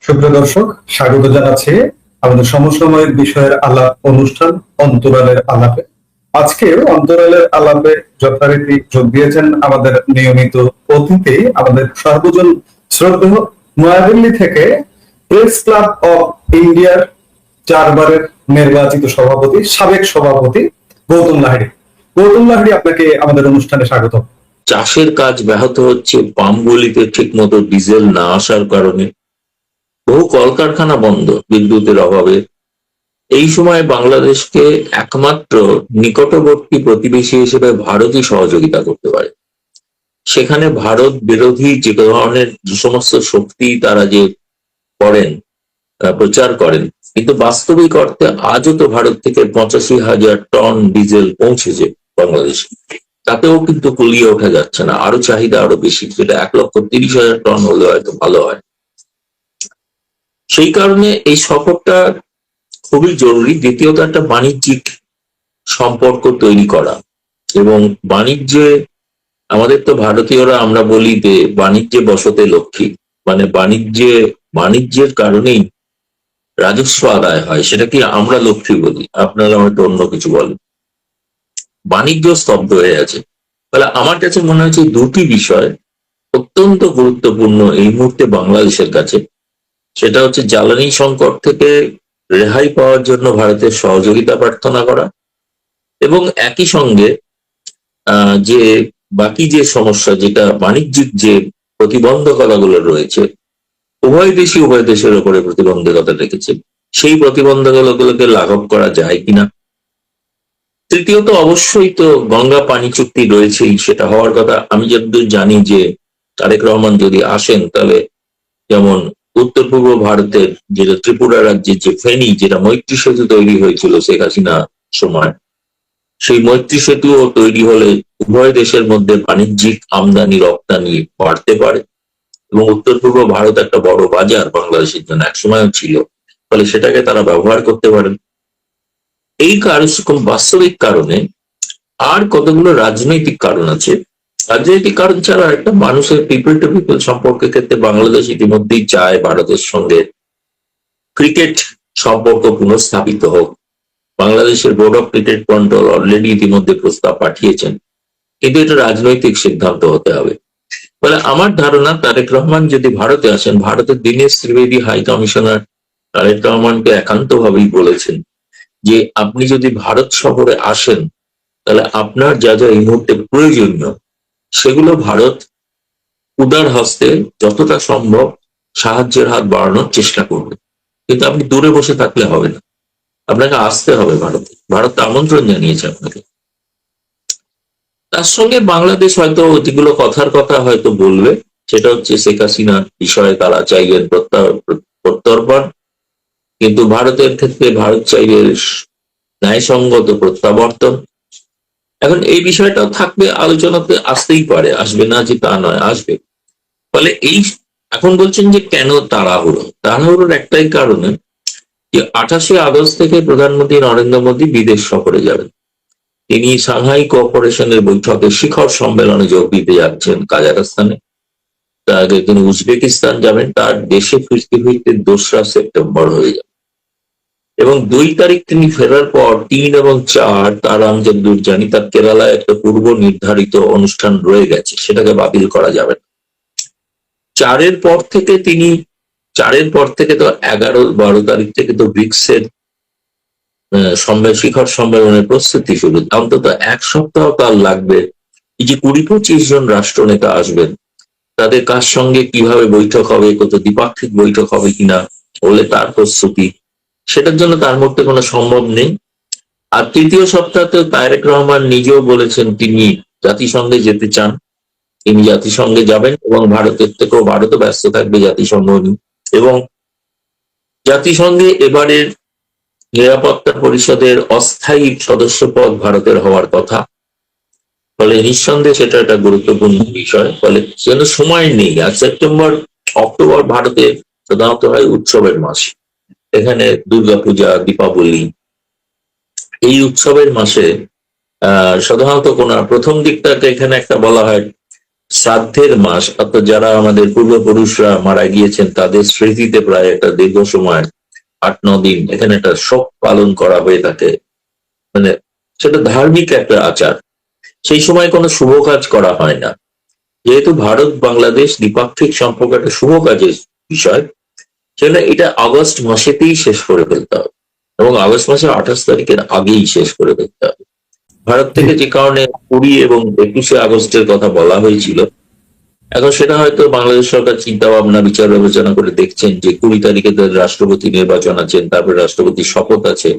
সুপ্রিয় দর্শক, স্বাগত জানাচ্ছি আমাদের সমসাময়িক বিষয়ের আলাপ অনুষ্ঠান অন্তরালের আলাপে। আজকে অন্তরালের আলাপে যথারীতি যোগ দিয়েছেন আমাদের নিয়মিত অতিথি, আমাদের সর্বজন শ্রদ্ধেয় নয়াদিল্লি থেকে প্রেস ক্লাব অফ ইন্ডিয়ার 4 বারের নির্বাচিত সভাপতি, সাবেক সভাপতি গৌতম লাহিড়ী। গৌতম লাহিড়ী, আপনাকে আমাদের অনুষ্ঠানে স্বাগত। চাষের কাজ ব্যাহত হচ্ছে পাম্পগুলিতে ঠিক মতো ডিজেল না আসার কারণে, বহু কলকারখানা বন্ধ বিদ্যুতের অভাবে। এই সময় বাংলাদেশকে একমাত্র নিকটবর্তী প্রতিবেশী হিসেবে ভারতই সহযোগিতা করতে পারে। সেখানে ভারত বিরোধী যে ধরনের যে সমস্ত শক্তি তারা যে করেন, প্রচার করেন, কিন্তু বাস্তবিক অর্থে আজও তো ভারত থেকে 85,000 টন ডিজেল পৌঁছেছে বাংলাদেশে। তাতেও কিন্তু কুলিয়ে ওঠা যাচ্ছে না, আরো চাহিদা আরো বেশি, সেটা 1,30,000 টন হলে হয়তো ভালো হয়। সেই কারণে এই সফরটা খুবই জরুরি। দ্বিতীয়ত, একটা বাণিজ্যিক সম্পর্ক তৈরি করা, এবং বাণিজ্যে আমাদের তো ভারতীয়রা আমরা বলি যে বাণিজ্যে বসতে লক্ষ্মী, মানে বাণিজ্যের কারণেই রাজস্ব আদায় হয়, সেটা কি আমরা লক্ষ্মী বলি, আপনারা হয়তো অন্য কিছু বলেন। বাণিজ্য স্তব্ধ হয়ে আছে। তাহলে আমার কাছে মনে হচ্ছে দুটি বিষয় অত্যন্ত গুরুত্বপূর্ণ এই মুহূর্তে বাংলাদেশের কাছে। সেটা হচ্ছে জ্বালানি সংকট থেকে রেহাই পাওয়ার জন্য ভারতের সহযোগিতা প্রার্থনা করা, এবং একই সঙ্গে যে বাকি যে সমস্যা, যেটা বাণিজ্যিক যে প্রতিবন্ধকতাগুলো রয়েছে, উভয় দেশের উপরে প্রতিবন্ধকতা রেখেছে, সেই প্রতিবন্ধকতাগুলোকে লাঘব করা যায় কিনা। তৃতীয়ত, অবশ্যই তো গঙ্গা পানি চুক্তি রয়েছেই, সেটা হওয়ার কথা। আমি যতদূর জানি যে তারেক রহমান যদি আসেন, তাহলে যেমন উত্তর পূর্ব ভারতের যেটা ত্রিপুরা রাজ্যের যে ফেনী, যেটা মৈত্রী সেতু তৈরি হয়েছিল শেখ হাসিনা সময়, সেই মৈত্রী সেতুও তৈরি হলে উভয় দেশের মধ্যে বাণিজ্যিক আমদানি রপ্তানি বাড়তে পারে, এবং উত্তর পূর্ব ভারত একটা বড় বাজার বাংলাদেশের জন্য একসময়ও ছিল, ফলে সেটাকে তারা ব্যবহার করতে পারেন। এই বাস্তবিক কারণে আর কতগুলো রাজনৈতিক কারণ আছে। রাজনৈতিক কারণ ছাড়া একটা মানুষের পিপল টু পিপল সম্পর্কের ক্ষেত্রে বাংলাদেশ ইতিমধ্যেই চায় ভারতের সঙ্গে ক্রিকেট সম্পর্ক পুনঃস্থাপিত হোক। বাংলাদেশের board of cricket control already ইতিমধ্যে প্রস্তাব পাঠিয়েছেন, কিন্তু এটা রাজনৈতিক সিদ্ধান্ত হতে হবে। ফলে আমার ধারণা, তারেক রহমান যদি ভারতে আসেন, ভারতের দীনেশ ত্রিবেদী হাই কমিশনার তারেক রহমানকে একান্তভাবেই বলেছেন যে আপনি যদি ভারত সফরে আসেন, তাহলে আপনার যা যা এই মুহূর্তে প্রয়োজনীয় সেগুলো ভারত উদার হস্তে যতটা সম্ভব সাহায্যের হাত বাড়ানোর চেষ্টা করবে। কিন্তু আপনি দূরে বসে থাকলে হবে না, আপনাকে আসতে হবে ভারতে। ভারত আমন্ত্রণ জানিয়েছে আপনাকে। তার সঙ্গে বাংলাদেশ হয়তো যেগুলো কথার কথা হয়তো বলবে, সেটা হচ্ছে শেখ হাসিনার বিষয়ে তারা চাইবেন প্রত্যর্পণ, কিন্তু ভারতের ক্ষেত্রে ভারত চাইবে ন্যায়সঙ্গত প্রত্যাবর্তন। এখন এই বিষয়টাও থাকবে, আলোচনাতে আসতেই পারে, আসবে না যে তা নয়, আসবে। ফলে এখন বলছেন যে কেন তাড়াহুড়োর একটাই কারণে, যে 28শে আগস্ট থেকে প্রধানমন্ত্রী নরেন্দ্র মোদী বিদেশ সফরে যাবেন। তিনি সাংহাই কোঅপারেশনের বৈঠকে শিখর সম্মেলনে যোগ দিতে যাচ্ছেন কাজাখস্তানে। তার আগে তিনি উজবেকিস্তান যাবেন। তার দেশে ফিরতে ফিরতে 2রা সেপ্টেম্বর হয়ে যাবে, এবং 2 তারিখ তিনি ফেরার পর 3 এবং 4 তার আমি যতদূর জানি তার কেরালায় একটা পূর্ব নির্ধারিত অনুষ্ঠান রয়ে গেছে, সেটাকে বাতিল করা যাবে না। 4-এর পর থেকে তো 11-12 তারিখ থেকে তো ব্রিক্সের শিখর সম্মেলনের প্রস্তুতি শুরু। অন্তত 1 সপ্তাহ তার লাগবে। এই যে 20-25 জন রাষ্ট্রনেতা আসবেন, তাদের কার সঙ্গে কিভাবে বৈঠক হবে, কত দ্বিপাক্ষিক বৈঠক হবে কিনা, হলে তার প্রস্তুতি, সেটার জন্য তার মধ্যে কোনো সম্ভব নেই। আর 3য় সপ্তাহতে তারেক রহমান নিজেও বলেছেন তিনি জাতিসংঘে যেতে চান। তিনি জাতিসংঘে যাবেন, এবং ভারতের থেকেও ভারতও ব্যস্ত থাকবে জাতিসংঘ নিয়ে। এবং জাতিসংঘে এবারের নিরাপত্তা পরিষদের অস্থায়ী সদস্যপদ ভারতের হওয়ার কথা। ফলে নিঃসন্দেহে সেটা একটা গুরুত্বপূর্ণ বিষয়। ফলে যেন সময় নেই। আর সেপ্টেম্বর অক্টোবর ভারতে সাধারণত হয় উৎসবের মাস। এখানে দুর্গাপূজা, দীপাবলি, এই উৎসবের মাসে সাধারণত প্রথম দিকটাকে এখানে একটা বলা হয় শ্রাদ্ধের মাস, অর্থাৎ যারা আমাদের পূর্বপুরুষরা মারা গিয়েছেন তাদের স্মৃতিতে প্রায় একটা দীর্ঘ সময় 8-9 দিন এখানে একটা শোক পালন করা হয়ে থাকে। মানে সেটা ধার্মিক একটা আচার। সেই সময় কোনো শুভ কাজ করা হয় না। যেহেতু ভারত বাংলাদেশ দ্বিপাক্ষিক সম্পর্ক একটা শুভ কাজের বিষয়, সেটা এটা আগস্ট মাসেতেই শেষ করে ফেলতে হবে এবং আগস্ট মাসের 28 তারিখের আগেই শেষ করে ফেলতে হবে। ভারত থেকে যে কারণে 20 এবং 21শে আগস্টের কথা বলা হয়েছিল, এখন সেটা হয়তো বাংলাদেশ সরকার চিন্তা ভাবনা বিচার বিবেচনা করে দেখছেন যে 20 তারিখে তাদের রাষ্ট্রপতি নির্বাচন আছেন, তারপরে রাষ্ট্রপতির শপথ আছে,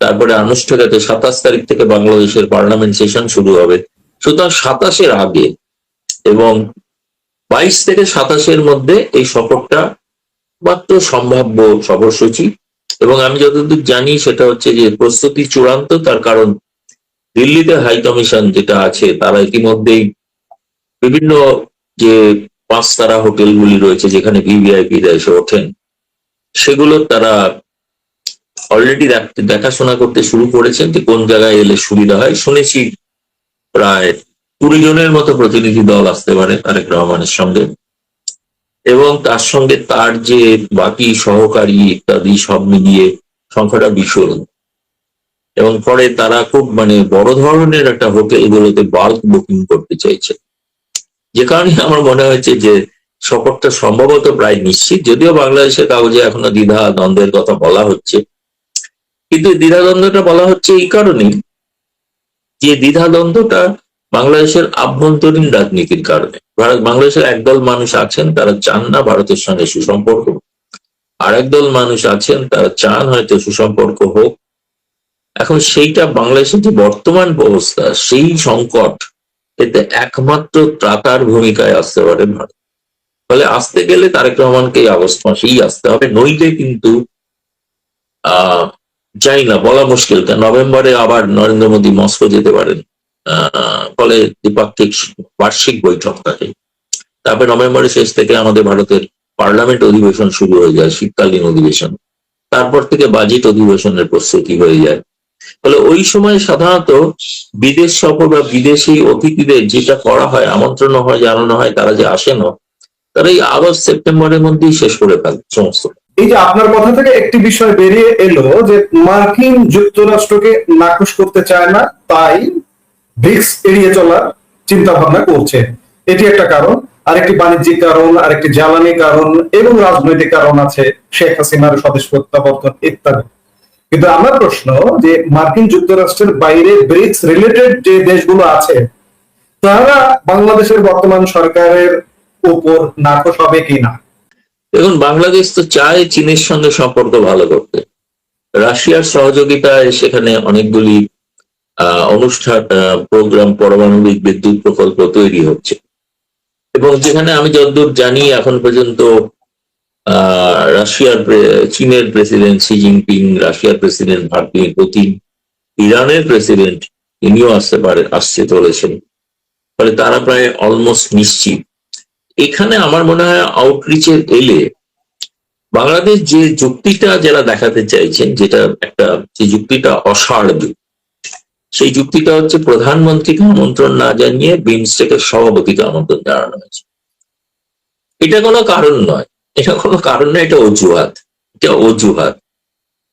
তারপরে আনুষ্ঠানিকতা 27 তারিখ থেকে বাংলাদেশের পার্লামেন্ট সেশন শুরু হবে। সুতরাং 27-এর আগে এবং 22 থেকে 27-এর মধ্যে এই সফরটা মাত্র সম্ভাব্য সফরসূচি। এবং আমি যতদূর জানি সেটা হচ্ছে যে প্রস্তুতি চূড়ান্ত, তার কারণ দিল্লিতে হাই কমিশন যেটা আছে তারা ইতিমধ্যেই বিভিন্ন যে 5 তারা হোটেলগুলি রয়েছে যেখানে ভিভিআইপিরা এসে ওঠেন, সেগুলো তারা অলরেডি দেখাশোনা করতে শুরু করেছেন যে কোন জায়গায় এলে সুবিধা হয়। শুনেছি প্রায় 20 জনের মতো প্রতিনিধি দল আসতে পারে তারেক রহমানের সঙ্গে, এবং তার সঙ্গে তার যে বাকি সহকারী ইত্যাদি সব মিলিয়ে সংখ্যাটা বিশাল। এবং পরে তারা খুব বড় ধরনের একটা হোটেলগুলোতে বাল্ক বুকিং করতে চাইছে, যে কারণে আমার মনে হয়েছে যে সফরটা সম্ভবত প্রায় নিশ্চিত। যদিও বাংলাদেশের কাগজে এখনো দ্বিধা দ্বন্দ্বের কথা বলা হচ্ছে, কিন্তু দ্বিধাদ্বন্দ্বটা বলা হচ্ছে এই কারণেই যে দ্বিধাদ্বন্দ্বটা বাংলাদেশের আভ্যন্তরীণ রাজনীতির কারণে। বাংলাদেশের একদল মানুষ আছেন তারা চান না ভারতের সঙ্গে সুসম্পর্ক, আর একদল মানুষ আছেন তারা চান হয়তো সুসম্পর্ক হোক। এখন সেইটা বাংলাদেশের যে বর্তমান অবস্থা, সেই সংকট এতে একমাত্র ত্রাতার ভূমিকায় আসতে পারে ভারত। ফলে আসতে গেলে তারেক রহমানকে এই আগস্ট মাসেই আসতে হবে, নইলে কিন্তু যাই না, বলা মুশকিল। নভেম্বরে আবার নরেন্দ্র মোদী মস্কো যেতে পারেন, ফলে দ্বিপাক্ষিক বার্ষিক বৈঠক থাকে। তারপরে নভেম্বরের শেষ থেকে আমাদের ভারতের পার্লামেন্ট অধিবেশন শুরু হয়ে যায়, শীতকালীন অধিবেশন। তারপর থেকে বাজেট অধিবেশনের প্রস্তুতি হয়ে যায়। ফলে ওই সময় সাধারণত বিদেশ সফর বা বিদেশি অতিথিদের যেটা করা হয়, আমন্ত্রণ হয়, জানানো হয়, তারা যে আসেন তারা এই আগস্ট সেপ্টেম্বরের মধ্যেই শেষ করে ফেলে সমস্ত। এই যে আপনার কথা থেকে একটি বিষয় বেরিয়ে এলো যে মার্কিন যুক্তরাষ্ট্রকে নাকচ করতে চায় না, তাই ব্রিক্স এড়িয়ে চলার চিন্তা ভাবনা করছে। এটি একটা কারণ। আরেকটি বাণিজ্যিক কারণ, আরেকটি জ্বালানি কারণ এবং রাজনৈতিক কারণ আছে, শেখ হাসিনার স্বদেশ প্রত্যাবর্তন ইত্যাদি। কিন্তু আমার প্রশ্ন যে মার্কিন যুক্তরাষ্ট্রের বাইরে ব্রিক্স রিলেটেড যে দেশগুলো আছে তারা বাংলাদেশের বর্তমান সরকারের উপর নাকচ হবে কিনা? দেখুন, বাংলাদেশ তো চায় চীনের সঙ্গে সম্পর্ক ভালো করতে। রাশিয়ার সহযোগিতায় সেখানে অনেকগুলি অনুষ্ঠান, প্রোগ্রাম, পারমাণবিক বিদ্যুৎ প্রকল্প তৈরি হচ্ছে, এবং যেখানে আমি যতদূর জানি এখন পর্যন্ত চীনের প্রেসিডেন্ট শি জিনপিং, রাশিয়ার প্রেসিডেন্ট ভ্লাদিমির পুতিন, ইরানের প্রেসিডেন্ট ইনিও আসতে চলেছেন। ফলে তারা প্রায় অলমোস্ট নিশ্চিত। এখানে আমার মনে হয় আউটরিচের এলে বাংলাদেশ যে যুক্তিটা যারা দেখাতে চাইছেন, যেটা একটা যে যুক্তিটা অসাড় যুক্তি, সেই যুক্তিটা হচ্ছে প্রধানমন্ত্রীকে আমন্ত্রণ না জানিয়ে বিমস্টেকের সভাপতিকে আমন্ত্রণ জানানো হয়েছে। এটা কোনো কারণ নয়, এটা অজুহাত।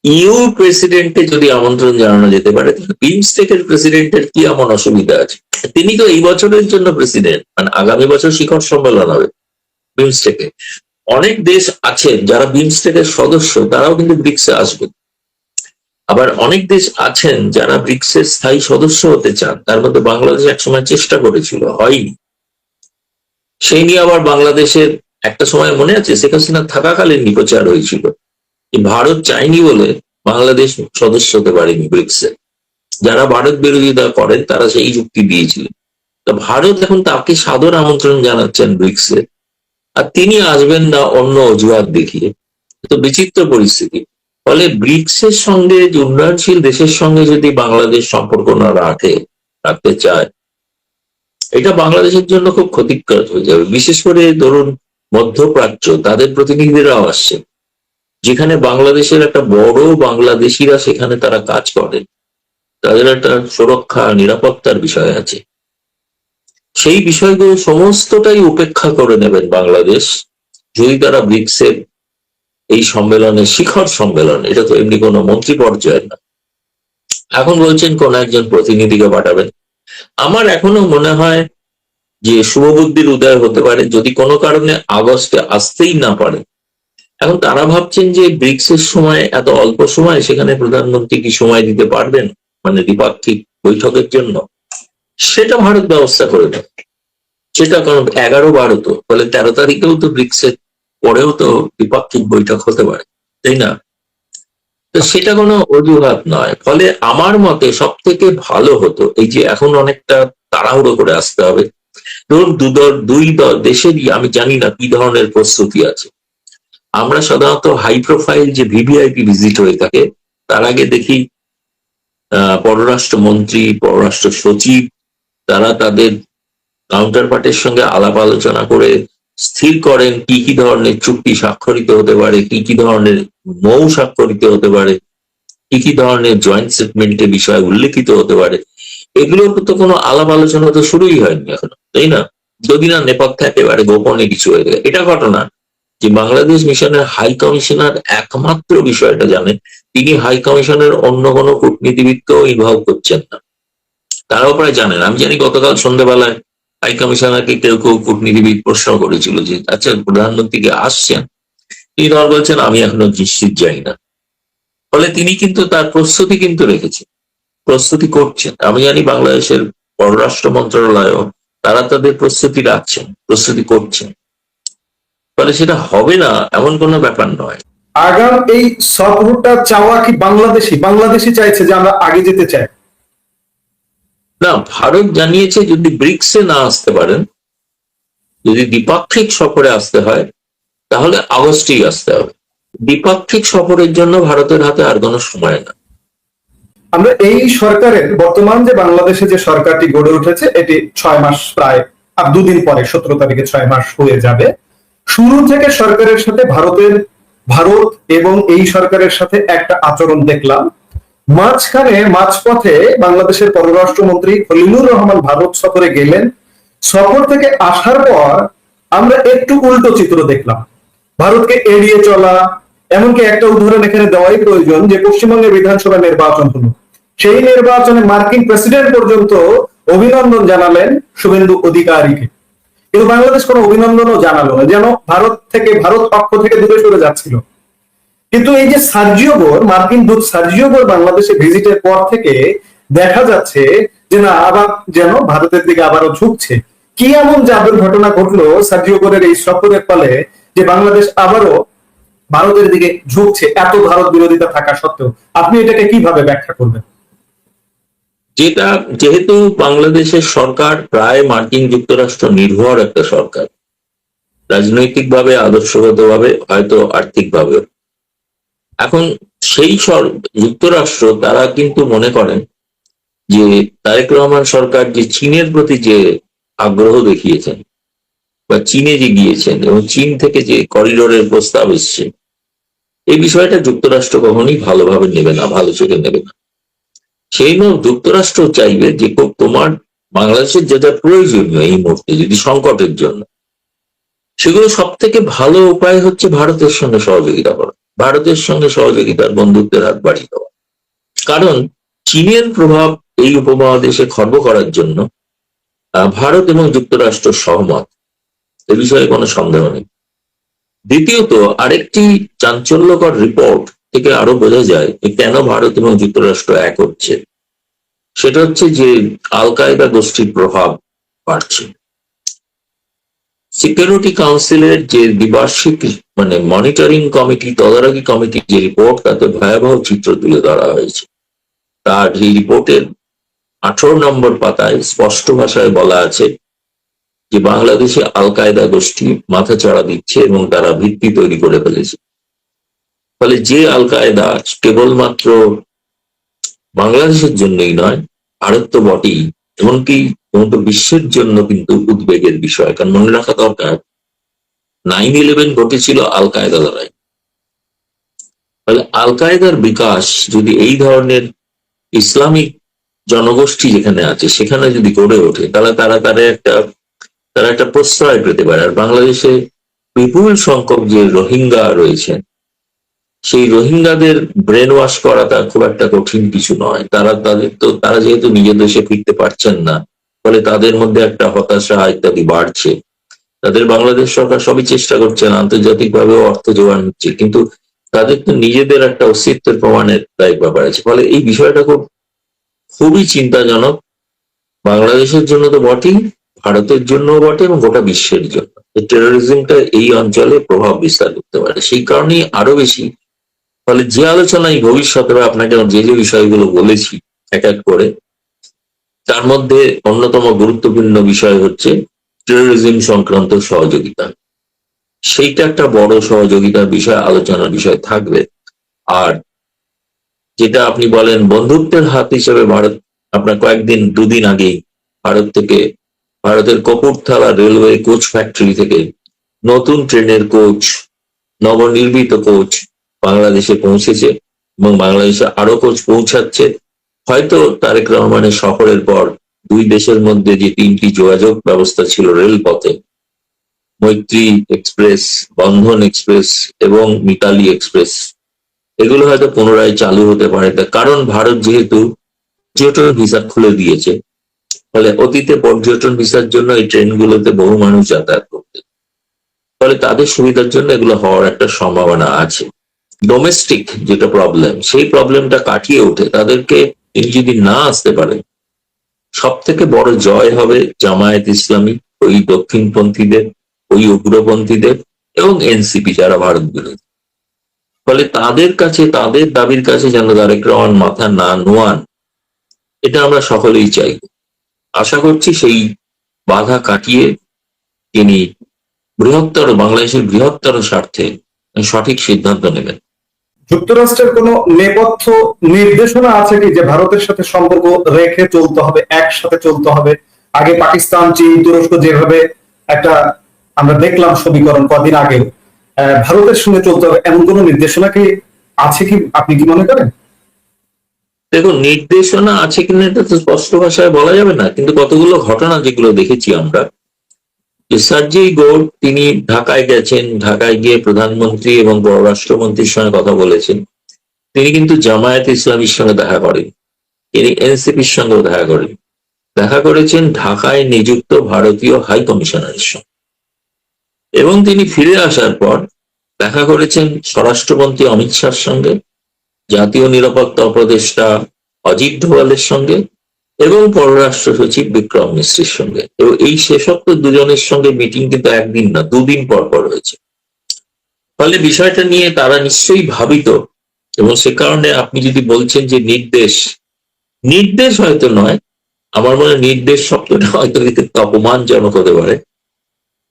ইউ প্রেসিডেন্টকে যদি আমন্ত্রণ জানানো যেতে পারে, বিমস্টেকের প্রেসিডেন্টের কি এমন অসুবিধা আছে? তিনি তো এই বছরের জন্য প্রেসিডেন্ট, আগামী বছর শিখর সম্মেলন হবে বিমস্টেকে। অনেক দেশ আছেন যারা বিমস্টেকের সদস্য, তারাও কিন্তু ব্রিক্সে আসবেন। আবার অনেক দেশ আছেন যারা ব্রিক্সের স্থায়ী সদস্য হতে চান, তার মধ্যে বাংলাদেশ একসময় চেষ্টা করেছিল, হয়নি। সেই নিয়ে আবার বাংলাদেশের একটা সময় মনে আছে শেখ হাসিনা থাকাকালীন প্রচার হয়েছিল ভারত চাইনি বলে বাংলাদেশ সদস্য হতে পারেনি ব্রিক্সে। যারা ভারত বিরোধিতা করেন তারা সেই যুক্তি দিয়েছিলেন। তো ভারত এখন তাকে সাদর আমন্ত্রণ জানাচ্ছেন ব্রিক্সে, আর তিনি আসবেন না অন্য অজুহাত দেখিয়ে। তো বিচিত্র পরিস্থিতি। ফলে ব্রিক্সের সঙ্গে, উন্নয়নশীল দেশের সঙ্গে যদি বাংলাদেশ সম্পর্ক না রাখতে চায়, এটা বাংলাদেশের জন্য খুব ক্ষতিকর হয়ে যাবে। বিশেষ করে ধরুন মধ্যপ্রাচ্য, তাদের প্রতিনিধিরাও আসছে, যেখানে বাংলাদেশের একটা বড় বাংলাদেশিরা সেখানে তারা কাজ করেন, তাদের একটা সুরক্ষা নিরাপত্তার বিষয় আছে। সেই বিষয়গুলো সমস্তটাই উপেক্ষা করে নেবেন বাংলাদেশ যদি তারা ব্রিক্সের এই সম্মেলনে, শিখর সম্মেলন, এটা তো এমনি কোনো মন্ত্রী পর্যায়ের না, এখন বলছেন কোন একজন প্রতিনিধিকে পাঠাবেন। আমার এখনো মনে হয় যে শুভবুদ্ধির উদয় হতে পারে যদি কোনো কারণে আগস্টে আসতেই না পারে। এখন তারা ভাবছেন যে ব্রিক্স এর সময়, এত অল্প সময়, সেখানে প্রধানমন্ত্রী কি সময় দিতে পারবেন মানে দ্বিপাক্ষিক বৈঠকের জন্য, সেটা ভারত ব্যবস্থা করে দেয়। সেটা কারণ 11-12 তো, ফলে 13 তারিখেও তো ব্রিক্স এর পরেও তো দ্বিপাক্ষিক বৈঠক হতে পারে, তাই না? তো সেটা কোনো অজুহাত নয়। ফলে আমার মতে সব থেকে ভালো হতো, এই যে এখন অনেকটা তাড়াহুড়ো করে আসতে হবে, ধরুন দুই দল দেশেরই আমি জানি না কি ধরনের প্রস্তুতি আছে। আমরা সাধারণত হাই প্রোফাইল যে ভিভিআইপি ভিজিট হয়ে থাকে তার আগে দেখি পররাষ্ট্রমন্ত্রী, পররাষ্ট্র সচিব, তারা তাদের কাউন্টার পার্টের সঙ্গে আলাপ আলোচনা করে স্থির করেন কি কি ধরনের চুক্তি স্বাক্ষরিত হতে পারে, কি কি ধরনের মৌ স্বাক্ষরিত হতে পারে, কি কি ধরনের জয়েন্ট সেটমেন্টের বিষয় উল্লেখিত হতে পারে। এগুলোর তো কোনো আলাপ আলোচনা তো শুরুই হয়নি এখনো, তাই না? যদি না নেপথ্যে একেবারে গোপনে কিছু হয়ে গেলে। এটা ঘটনা যে বাংলাদেশ মিশনের হাই কমিশনার একমাত্র বিষয়টা জানেন, তিনি হাই কমিশনের অন্য কোনো কূটনীতিবিদকেও ইনভলভ করছেন না, তারাও প্রায় জানেন। আমি জানি গতকাল সন্ধ্যাবেলায় হাই কমিশনারকে কেউ কেউ কূটনীতিবিদ প্রশ্ন করেছিল যে আচ্ছা প্রধানমন্ত্রী কি আসছেন, তিনি তখন বলছেন আমি এখনো নিশ্চিত যাই না। ফলে তিনি কিন্তু তার প্রস্তুতি কিন্তু রেখেছেন, প্রস্তুতি করছেন। আমি জানি বাংলাদেশের পররাষ্ট্র মন্ত্রণালয়ও তারা তাদের প্রস্তুতি রাখছেন, প্রস্তুতি করছেন। ফলে সেটা হবে না এমন কোনো ব্যাপার নয়। আগাম এই সফরটা চাওয়া কি বাংলাদেশি চাইছে যে আমরা আগে যেতে চাই? না, ভারত জানিয়েছে যদি ব্রিক্সে না আসতে পারেন, যদি দ্বিপাক্ষিক সফরে আসতে হয় তাহলে আগস্টেই আসতে হবে। দ্বিপাক্ষিক সফরের জন্য ভারতের হাতে আর কোনো সময় না। আমরা এই সরকারের বর্তমান যে বাংলাদেশে যে সরকারটি গড়ে উঠেছে এটি 6 মাস, প্রায় আর দুদিন পরে 17 তারিখে 6 মাস হয়ে যাবে। শুরু থেকে সরকারের সাথে ভারত এবং এই সরকারের সাথে একটা আচরণ দেখলাম। মাঝপথে বাংলাদেশের পররাষ্ট্রমন্ত্রী খলিলুর রহমান ভারত সফরে গেলেন। সফর থেকে আসার পর আমরা একটু উল্টো চিত্র দেখলাম, ভারতকে এড়িয়ে চলা। এমনকি একটা উদাহরণ এখানে দেওয়াই প্রয়োজন যে পশ্চিমবঙ্গের বিধানসভা নির্বাচন হলো, সেই নির্বাচনে মার্কিন প্রেসিডেন্ট পর্যন্ত অভিনন্দন জানালেন শুভেন্দু অধিকারীকে, কিন্তু বাংলাদেশ কোনো অভিনন্দনও জানালো না, যেন ভারত পক্ষ থেকে দূরে সরে যাচ্ছিল। কিন্তু এই যে মার্কিন দূত সার্জিও গোর বাংলাদেশে ভিজিটের পর থেকে দেখা যাচ্ছে যে না, আবার যেন ভারতের দিকে আবারও ঝুঁকছে। কি এমন জাদুর ঘটনা ঘটলো সার্জিও গোরের এই সফরের ফলে যে বাংলাদেশ আবারও ভারতের দিকে ঝুঁকছে, এত ভারত বিরোধিতা থাকা সত্ত্বেও? আপনি এটাকে কিভাবে ব্যাখ্যা করবেন? যেহেতু বাংলাদেশের সরকার প্রায় মার্কিন যুক্তরাষ্ট্র নির্ভর একটা সরকার, রাজনৈতিকভাবে, আদর্শগতভাবে, হয়তো আর্থিকভাবেও। এখন সেই যুক্তরাষ্ট্র তারা কিন্তু মনে করেন যে তারেক রহমান সরকার যে চীনের প্রতি যে আগ্রহ দেখিয়েছেন বা চীনে যে গিয়েছেন এবং চীন থেকে যে করিডোরের প্রস্তাব এসছে, এই বিষয়টা যুক্তরাষ্ট্র কখনোই ভালোভাবে নেবে না, ভালো চোখে নেবে না। সেই জন্য যুক্তরাষ্ট্র চাইবে যে তোমার বাংলাদেশের যেটা প্রয়োজনীয় এই মুহূর্তে যদি সংকটের জন্য, সেগুলো সব থেকে ভালো উপায় হচ্ছে ভারতের সঙ্গে সহযোগিতা করা, ভারতের সঙ্গে সহযোগিতার বন্ধুত্বের হাত বাড়িয়ে দেওয়া। কারণ চীনের প্রভাব এই উপমহাদেশে খর্ব করার জন্য ভারত এবং যুক্তরাষ্ট্র সহমত, এ বিষয়ে কোনো সন্দেহ নেই। দ্বিতীয়ত, আরেকটি চাঞ্চল্যকর রিপোর্ট থেকে আরো বোঝা যায় কেন ভারত এবং যুক্তরাষ্ট্র এক হচ্ছে। সেটা হচ্ছে যে আল কায়দা গোষ্ঠীর প্রভাব বাড়ছে। সিকিউরিটি কাউন্সিলের যে দ্বিবার্ষিক মনিটরিং কমিটি, তদারকি কমিটি যে রিপোর্ট, তাতে ভয়াবহ চিত্র তুলে ধরা হয়েছে। তার এই রিপোর্টের 18 নম্বর পাতায় স্পষ্ট ভাষায় বলা আছে যে বাংলাদেশে আল কায়দা গোষ্ঠী মাথাচাড়া দিচ্ছে এবং তারা ভিত্তি তৈরি করে ফেলেছে। ফলে যে আল কায়দা কেবলমাত্র বাংলাদেশের জন্যই নয়, ভারত তো বটেই, এমনকি সমগ্র বিশ্বের জন্য কিন্তু উদ্বেগের বিষয়। কারণ মনে রাখা দরকার 9/11 ঘটেছিল আল কায়দা দ্বারাই। ফলে আল কায়দার বিকাশ যদি এই ধরনের ইসলামিক জনগোষ্ঠী যেখানে আছে সেখানে যদি গড়ে ওঠে তাহলে তারা একটা প্রশ্রয় পেতে পারে। আর বাংলাদেশে বিপুল সংখ্যক যে রোহিঙ্গা রয়েছে, সেই রোহিঙ্গাদের ব্রেন ওয়াশ করাটা খুব একটা কঠিন কিছু নয়। তারা যেহেতু নিজের দেশে ফিরতে পারছেন না, ফলে তাদের মধ্যে একটা হতাশা ইত্যাদি বাড়ছে। তাদের বাংলাদেশ সরকার সবই চেষ্টা করছেন, আন্তর্জাতিকভাবেও অর্থ জোগান হচ্ছে, কিন্তু তাদের তো নিজেদের একটা অস্তিত্বের প্রমাণের দায়িত্ব ব্যাপার আছে। ফলে এই বিষয়টা খুবই চিন্তাজনক, বাংলাদেশের জন্য তো বটেই, ভারতের জন্য বটে এবং গোটা বিশ্বের জন্য। টেরোরিজমটা এই অঞ্চলে প্রভাব বিস্তার করতে পারে, সেই কারণেই আরো বেশি। ফলে যে আলোচনায় ভবিষ্যতে আপনাকে যে যে বিষয়গুলো বলেছি এক এক করে, তার মধ্যে অন্যতম গুরুত্বপূর্ণ বিষয় হচ্ছে টেরোরিজম সংক্রান্ত সহযোগিতা। সেইটা একটা বড় সহযোগিতার বিষয়, আলোচনার বিষয় থাকবে। আর যেটা আপনি বলেন বন্ধুত্বের হাত হিসেবে ভারত, আপনার দুদিন আগেই ভারতের কপুরথালা রেলওয়ে কোচ ফ্যাক্টরি থেকে নতুন ট্রেনের কোচ, নবনির্মিত কোচ বাংলাদেশে পৌঁছেছে এবং বাংলাদেশে আরো কোচ পৌঁছাচ্ছে। হয়তো তারেক রহমানের সফরের পর দুই দেশের মধ্যে যে তিনটি যোগাযোগ ব্যবস্থা ছিল রেলপথে, মৈত্রী এক্সপ্রেস, বন্ধন এক্সপ্রেস এবং মিতালি এক্সপ্রেস, এগুলো হয়তো পুনরায় চালু হতে পারে। তার কারণ ভারত যেহেতু পর্যটন ভিসা খুলে দিয়েছে, ফলে অতীতে পর্যটন ভিসার জন্য এই ট্রেনগুলোতে বহু মানুষ যাতায়াত করতে, ফলে তাদের সুবিধার জন্য এগুলো হওয়ার একটা সম্ভাবনা আছে। ডোমেস্টিক যেটা প্রবলেম, সেই প্রবলেমটা কাটিয়ে উঠে তাদেরকে তিনি যদি না আসতে পারেন, সব থেকে বড় জয় হবে জামায়াত ইসলামী, ওই দক্ষিণপন্থীদের, ওই উগ্রপন্থীদের এবং এনসিপি যারা ভারত বিরোধী। ফলে তাদের কাছে, তাদের দাবির কাছে যেন তারেক রহমান মাথা না নোয়ান, এটা আমরা সকলেই চাই। আশা করছি সেই বাধা কাটিয়ে তিনি বাংলাদেশের বৃহত্তর স্বার্থে সঠিক সিদ্ধান্ত নেবেন। যুক্তরাষ্ট্রের কোন নেপথ্য নির্দেশনা আছে কি যে ভারতের সাথে সম্পর্ক রেখে চলতে হবে, একসাথে চলতে হবে? আগে পাকিস্তান, চীন, তুরস্ক যেভাবে একটা আমরা দেখলাম সমীকরণ কদিন আগে, ভারতের সঙ্গে চলতে হবে, এমন কোন নির্দেশনা কি আছে কি, আপনি কি মনে করেন? দেখুন, নির্দেশনা আছে কিনা এটা তো স্পষ্ট ভাষায় বলা যাবে না, কিন্তু কতগুলো ঘটনা যেগুলো দেখেছি আমরা, যে সার্জি গৌড় তিনি ঢাকায় গেছেন, ঢাকায় গিয়ে প্রধানমন্ত্রী এবং পররাষ্ট্রমন্ত্রীর সঙ্গে কথা বলেছেন। তিনি কিন্তু জামায়াত ইসলামীর সঙ্গে দেখা করেন, তিনি এনসিপির সঙ্গেও দেখা করেছেন ঢাকায় নিযুক্ত ভারতীয় হাই কমিশনারের সঙ্গে। এবং তিনি ফিরে আসার পর দেখা করেছেন স্বরাষ্ট্রমন্ত্রী অমিত শাহর সঙ্গে, জাতীয় নিরাপত্তা উপদেষ্টা অজিত ডোভালের সঙ্গে এবং পররাষ্ট্র সচিব বিক্রম মিশ্রির সঙ্গে। এবং এই শেষোক্ত দুজনের সঙ্গে মিটিং কিন্তু একদিন না, দুদিন পর পর হয়েছে। ফলে বিষয়টা নিয়ে তারা নিশ্চয়ই ভাবিত, এবং সে কারণে আপনি যদি বলছেন যে নির্দেশ হয়তো নয়, আমার মনে হয় নির্দেশ শব্দটা হয়তো একটু অপমানজনক হতে পারে।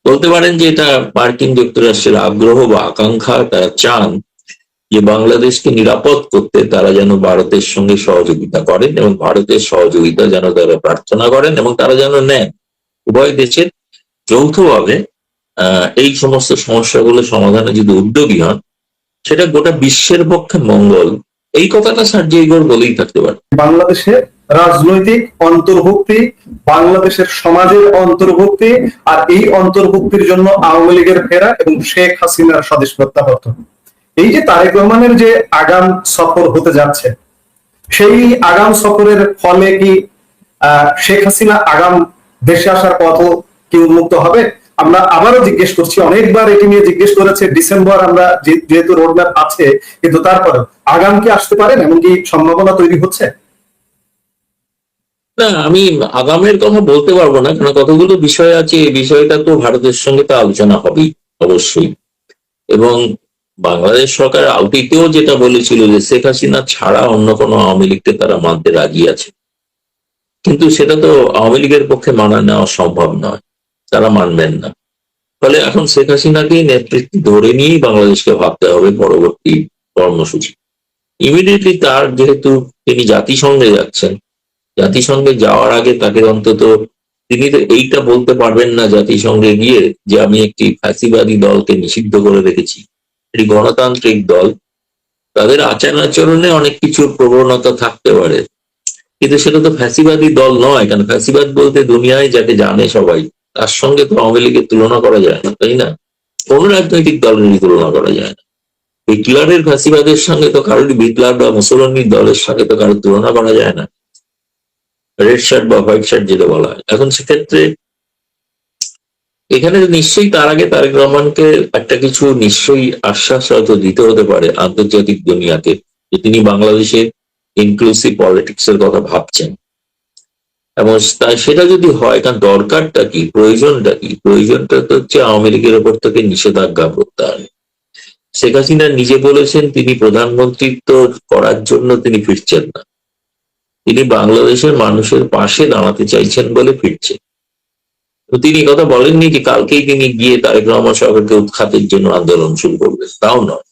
বলতে পারেন যে এটা মার্কিন যুক্তরাষ্ট্রের আগ্রহ বা আকাঙ্ক্ষা, তারা চান যে বাংলাদেশকে নিরাপদ করতে তারা যেন ভারতের সঙ্গে সহযোগিতা করেন এবং ভারতের সহযোগিতা যেন তারা প্রার্থনা করেন এবং তারা যেন নেন। উভয় দেশের যৌথভাবে এই সমস্ত সমস্যাগুলো সমাধানে যদি উদ্যোগী হন, সেটা গোটা বিশ্বের পক্ষে মঙ্গল। এই কথাটা সার্জি গৌড় বলেই থাকতে পারে। বাংলাদেশের রাজনৈতিক অন্তর্ভুক্তি, বাংলাদেশের সমাজের অন্তর্ভুক্তি, আর এই অন্তর্ভুক্তির জন্য আওয়ামী লীগের ফেরা এবং শেখ হাসিনার স্বদেশ প্রত্যাবর্তন, এই যে তারেক রহমানের যে আগাম সফর হতে যাচ্ছে, সেই আগাম সফরের ফলে কি শেখ হাসিনা আগাম দেশে আসার পথ কি উন্মুক্ত হবে? আমরা আবারও জিজ্ঞেস করছি, অনেকবার এটি নিয়ে জিজ্ঞেস করেছে, ডিসেম্বর আমরা যেহেতু রোডম্যাপ আছে, কিন্তু তারপরে আগাম কি আসতে পারেন, এমনকি সম্ভাবনা তৈরি হচ্ছে? না, আমি আগামের কথা বলতে পারবো না, কারণ কতগুলো বিষয় আছে। এই বিষয়টা তো ভারতের সঙ্গে তো আলোচনা হবেই অবশ্যই। এবং বাংলাদেশ সরকার আউটিতেও যেটা বলেছিল যে শেখ হাসিনা ছাড়া অন্য কোনো আওয়ামী লীগকে তারা মানতে রাজি আছে, কিন্তু সেটা তো আওয়ামী লীগের পক্ষে মানা নেওয়া সম্ভব নয়, তারা মানবেন না। ফলে এখন শেখ হাসিনাকেই নেতৃত্ব ধরে নিয়েই বাংলাদেশকে ভাবতে হবে পরবর্তী কর্মসূচি। ইমিডিয়েটলি তার, যেহেতু তিনি জাতিসংঘে যাচ্ছেন, জাতিসংঘে যাওয়ার আগে তাকে অন্তত, তিনি তো এইটা বলতে পারবেন না জাতিসংঘে গিয়ে যে আমি একটি ফ্যাসিবাদী দলকে নিষিদ্ধ করে রেখেছি। এটি গণতান্ত্রিক দল, তাদের আচার আচরণে অনেক কিছুর প্রবণতা থাকতে পারে, কিন্তু সেটা তো ফ্যাসিবাদী দল নয়, কারণ ফ্যাসিবাদ বলতে দুনিয়ায় যাকে জানে সবাই, তার সঙ্গে তো আওয়ামী লীগের তুলনা করা যায় না, তাই না? কোন রাজনৈতিক দলেরই তুলনা করা যায় না। হিটলারের ফ্যাসিবাদের সঙ্গে তো কারোর, হিটলার বা মুসলিম দলের সঙ্গে তো কারোর তুলনা করা যায় না, রেড শার্ট বা হোয়াইট শার্ট যেটা বলা হয়। এখন সেক্ষেত্রে এখানে নিশ্চয়ই তার আগে তারেক রহমানকে একটা কিছু নিশ্চয়ই আশ্বাস হয়তো দিতে হতে পারে আন্তর্জাতিক দুনিয়াকে, যে তিনি বাংলাদেশে ইনক্লুসিভ পলিটিক্স এর কথা ভাবছেন। এবং তাই সেটা যদি হয়, কারণ দরকারটা কি, প্রয়োজনটা কি? প্রয়োজনটা তো হচ্ছে আওয়ামী লীগের ওপর থেকে নিষেধাজ্ঞা প্রত্যাহার। শেখ হাসিনা নিজে বলেছেন তিনি প্রধানমন্ত্রিত্ব করার জন্য তিনি ফিরছেন না, তিনি বাংলাদেশের মানুষের পাশে দাঁড়াতে চাইছেন বলে ফিরছেন। তো তিনি কথা বলেননি যে কালকেই তিনি গিয়ে তারেক রহমান সরকারকে উৎখাতের জন্য আন্দোলন শুরু করবেন, তাও নয়।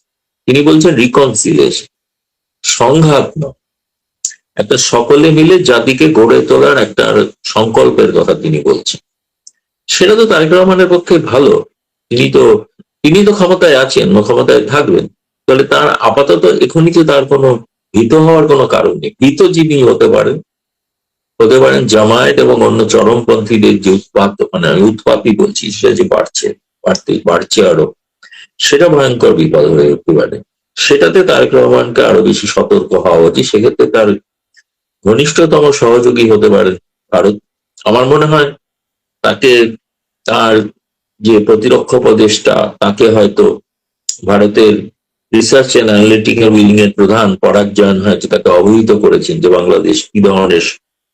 তিনি বলছেন রিকনসিলিয়েশন, সংঘাত নয়, একটা সকলে মিলে জাতিকে গড়ে তোলার একটা সংকল্পের কথা তিনি বলছেন। সেটা তো তারেক রহমানের পক্ষে ভালো। তিনি তো ক্ষমতায় আছেন, ক্ষমতায় থাকবেন, তাহলে তার আপাতত এখনই তো তার কোনো ভীত হওয়ার কোনো কারণ নেই। ভীত যিনি হতে পারেন জামায়াত এবং অন্য চরমপন্থীদের যে উৎপাত, মানে আমি উৎপাতই বলছি, সেটা যে বাড়ছে আরো, সেটা ভয়ঙ্কর বিপদ হয়ে উঠতে পারে। সেটাতে তারেক রহমানকে আরো বেশি সতর্ক হওয়া উচিত। সেক্ষেত্রে তার ঘনিষ্ঠতম সহযোগী হতে পারেন ভারত। আমার মনে হয় তাকে, তার যে প্রতিরক্ষা উপদেষ্টা, তাকে হয়তো ভারতের রিসার্চ অ্যান্ড অ্যানালিটিক্যাল উইং এর প্রধান পরাগ জৈন হয়তো তাকে অবহিত করেছেন যে বাংলাদেশ কি ধরনের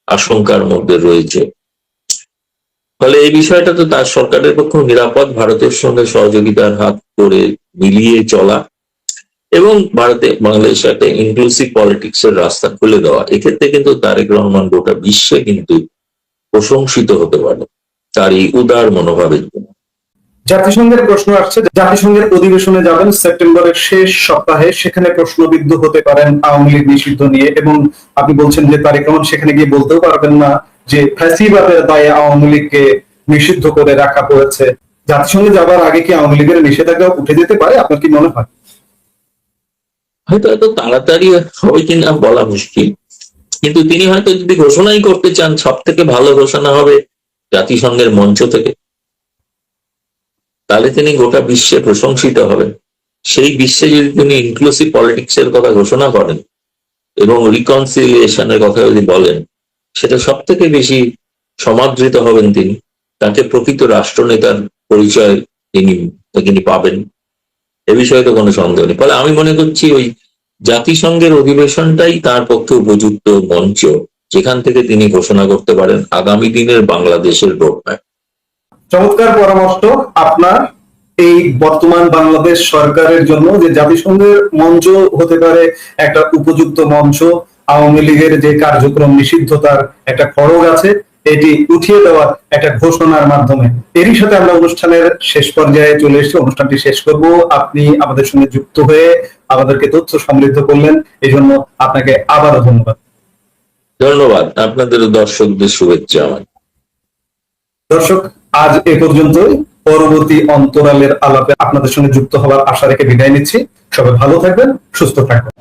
আশঙ্কার মধ্যে রয়েছে। ফলে এই বিষয়টা তো তার সরকারের পক্ষে নিরাপদ, ভারতের সঙ্গে সহযোগিতার হাত করে মিলিয়ে চলা এবং বাংলাদেশে একটা ইনক্লুসিভ পলিটিক্স এর রাস্তা খুলে দেওয়া। এক্ষেত্রে কিন্তু তারেক রহমান গোটা বিশ্বে কিন্তু প্রশংসিত হতে পারে তার এই উদার মনোভাবের জন্য। জাতিসংঘের প্রশ্ন আসছে, জাতিসংঘের অধিবেশনে যাবেন সেপ্টেম্বরের শেষ সপ্তাহে, সেখানে প্রশ্নবিদ্ধ হতে পারেন আওয়ামী লীগ নিষিদ্ধ নিয়ে, এবং আপনি বলছেন যে তারেক রহমান সেখানে গিয়ে বলতেও পারবেন না যে ফ্যাসিবাদের দায়ে আওয়ামী লীগকে নিষিদ্ধ করে রাখা হয়েছে। জাতিসংঘে যাবার আগে কি আওয়ামী লীগের নিষেধাজ্ঞা উঠে যেতে পারে? আপনার কি মনে হয়? হয়তো এত তাড়াতাড়ি হবে কিনা বলা মুশকিল, কিন্তু তিনি হয়তো যদি ঘোষণাই করতে চান, সব থেকে ভালো ঘোষণা হবে জাতিসংঘের মঞ্চ থেকে, তাহলে তিনি গোটা বিশ্বে প্রশংসিত হবেন। সেই বিশ্বে যদি তিনি ইনক্লুসিভ পলিটিক্স এর কথা ঘোষণা করেন এবং রিকনসিলিয়েশনের কথা যদি বলেন, সেটা সব থেকে বেশি সমাদৃত হবেন তিনি। তাকে প্রকৃত রাষ্ট্রনেতার পরিচয় তিনি পাবেন, এ বিষয়ে তো কোনো সন্দেহ নেই। ফলে আমি মনে করছি ওই জাতিসংঘের অধিবেশনটাই তার পক্ষে উপযুক্ত মঞ্চ, যেখান থেকে তিনি ঘোষণা করতে পারেন আগামী দিনের বাংলাদেশের রোডম্যাপ। চমৎকার পরামর্শ আপনার এই বর্তমান বাংলাদেশ সরকারের জন্য, যে জাতিসংঘের মঞ্চ হতে পারে একটা উপযুক্ত মঞ্চ। আওয়ামী লীগের যে কার্যক্রম নিষিদ্ধতার একটা খড়গ আছে, এটি উঠিয়ে দেওয়ার একটা ঘোষণার মাধ্যমে। এরই সাথে আমরা অনুষ্ঠানের শেষ পর্যায়ে চলে এসেছি, অনুষ্ঠানটি শেষ করব। আপনি আমাদের সঙ্গে যুক্ত হয়ে আমাদেরকে তথ্য সমৃদ্ধ করলেন, এই জন্য আপনাকে আবারও ধন্যবাদ। ধন্যবাদ, আপনাদের দর্শকদের শুভেচ্ছা আমার। দর্শক, আজ এ পর্যন্তই। পরবর্তী অন্তরালের আলাপে আপনাদের সঙ্গে যুক্ত হওয়ার আশা রেখে বিদায় নিচ্ছি। সবাই ভালো থাকবেন, সুস্থ থাকবেন।